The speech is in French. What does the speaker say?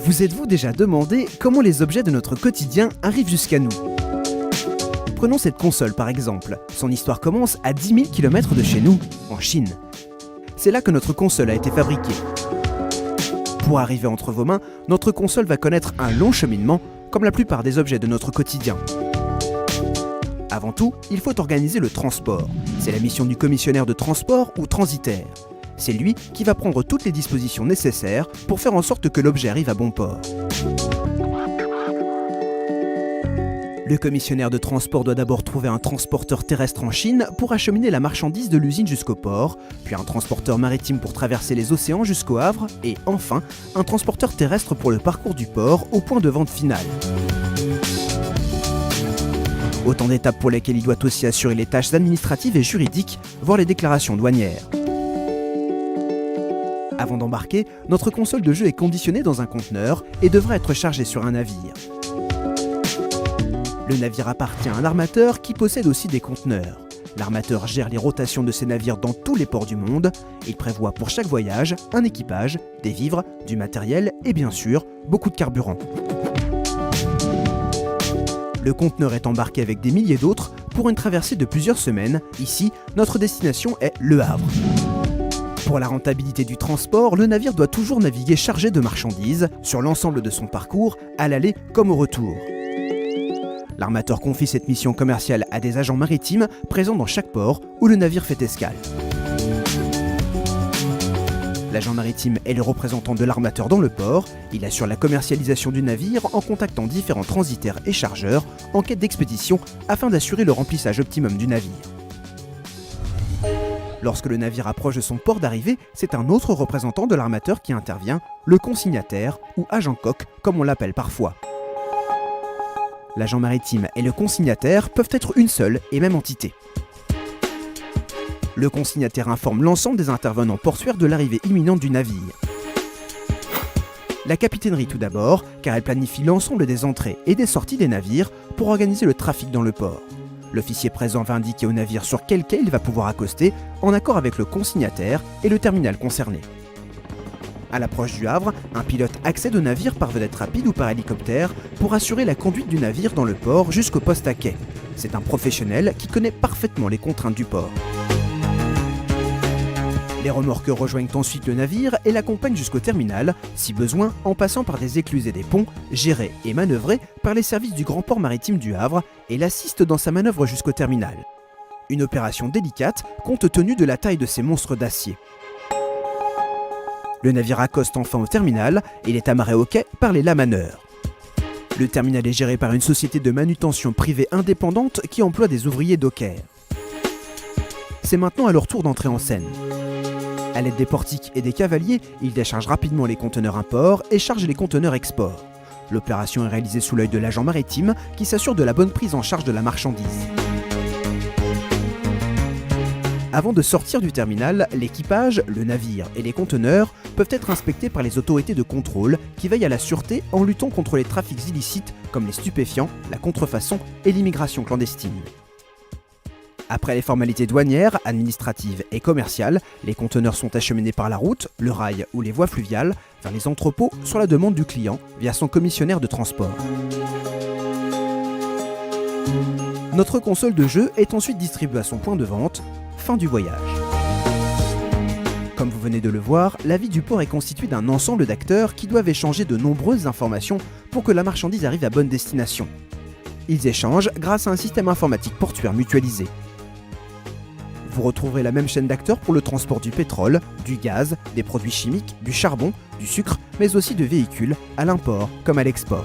Vous êtes-vous déjà demandé comment les objets de notre quotidien arrivent jusqu'à nous ? Prenons cette console par exemple. Son histoire commence à 10 000 km de chez nous, en Chine. C'est là que notre console a été fabriquée. Pour arriver entre vos mains, notre console va connaître un long cheminement, comme la plupart des objets de notre quotidien. Avant tout, il faut organiser le transport. C'est la mission du commissionnaire de transport ou transitaire. C'est lui qui va prendre toutes les dispositions nécessaires pour faire en sorte que l'objet arrive à bon port. Le commissionnaire de transport doit d'abord trouver un transporteur terrestre en Chine pour acheminer la marchandise de l'usine jusqu'au port, puis un transporteur maritime pour traverser les océans jusqu'au Havre, et enfin, un transporteur terrestre pour le parcours du port au point de vente final. Autant d'étapes pour lesquelles il doit aussi assurer les tâches administratives et juridiques, voire les déclarations douanières. Avant d'embarquer, notre console de jeu est conditionnée dans un conteneur et devra être chargée sur un navire. Le navire appartient à un armateur qui possède aussi des conteneurs. L'armateur gère les rotations de ses navires dans tous les ports du monde. Il prévoit pour chaque voyage un équipage, des vivres, du matériel et bien sûr, beaucoup de carburant. Le conteneur est embarqué avec des milliers d'autres pour une traversée de plusieurs semaines. Ici, notre destination est Le Havre. Pour la rentabilité du transport, le navire doit toujours naviguer chargé de marchandises sur l'ensemble de son parcours, à l'aller comme au retour. L'armateur confie cette mission commerciale à des agents maritimes présents dans chaque port où le navire fait escale. L'agent maritime est le représentant de l'armateur dans le port. Il assure la commercialisation du navire en contactant différents transitaires et chargeurs en quête d'expédition afin d'assurer le remplissage optimum du navire. Lorsque le navire approche de son port d'arrivée, c'est un autre représentant de l'armateur qui intervient, le consignataire ou agent coq comme on l'appelle parfois. L'agent maritime et le consignataire peuvent être une seule et même entité. Le consignataire informe l'ensemble des intervenants portuaires de l'arrivée imminente du navire. La capitainerie tout d'abord, car elle planifie l'ensemble des entrées et des sorties des navires pour organiser le trafic dans le port. L'officier présent va indiquer au navire sur quel quai il va pouvoir accoster, en accord avec le consignataire et le terminal concerné. À l'approche du Havre, un pilote accède au navire par vedette rapide ou par hélicoptère pour assurer la conduite du navire dans le port jusqu'au poste à quai. C'est un professionnel qui connaît parfaitement les contraintes du port. Les remorqueurs rejoignent ensuite le navire et l'accompagnent jusqu'au terminal, si besoin en passant par des écluses et des ponts, gérés et manœuvrés par les services du Grand Port Maritime du Havre et l'assistent dans sa manœuvre jusqu'au terminal. Une opération délicate compte tenu de la taille de ces monstres d'acier. Le navire accoste enfin au terminal et il est amarré au quai par les lamaneurs. Le terminal est géré par une société de manutention privée indépendante qui emploie des ouvriers dockers. C'est maintenant à leur tour d'entrer en scène. À l'aide des portiques et des cavaliers, ils déchargent rapidement les conteneurs import et chargent les conteneurs export. L'opération est réalisée sous l'œil de l'agent maritime qui s'assure de la bonne prise en charge de la marchandise. Avant de sortir du terminal, l'équipage, le navire et les conteneurs peuvent être inspectés par les autorités de contrôle qui veillent à la sûreté en luttant contre les trafics illicites comme les stupéfiants, la contrefaçon et l'immigration clandestine. Après les formalités douanières, administratives et commerciales, les conteneurs sont acheminés par la route, le rail ou les voies fluviales vers les entrepôts sur la demande du client via son commissionnaire de transport. Notre console de jeu est ensuite distribuée à son point de vente. Fin du voyage. Comme vous venez de le voir, la vie du port est constituée d'un ensemble d'acteurs qui doivent échanger de nombreuses informations pour que la marchandise arrive à bonne destination. Ils échangent grâce à un système informatique portuaire mutualisé. Vous retrouverez la même chaîne d'acteurs pour le transport du pétrole, du gaz, des produits chimiques, du charbon, du sucre, mais aussi de véhicules, à l'import comme à l'export.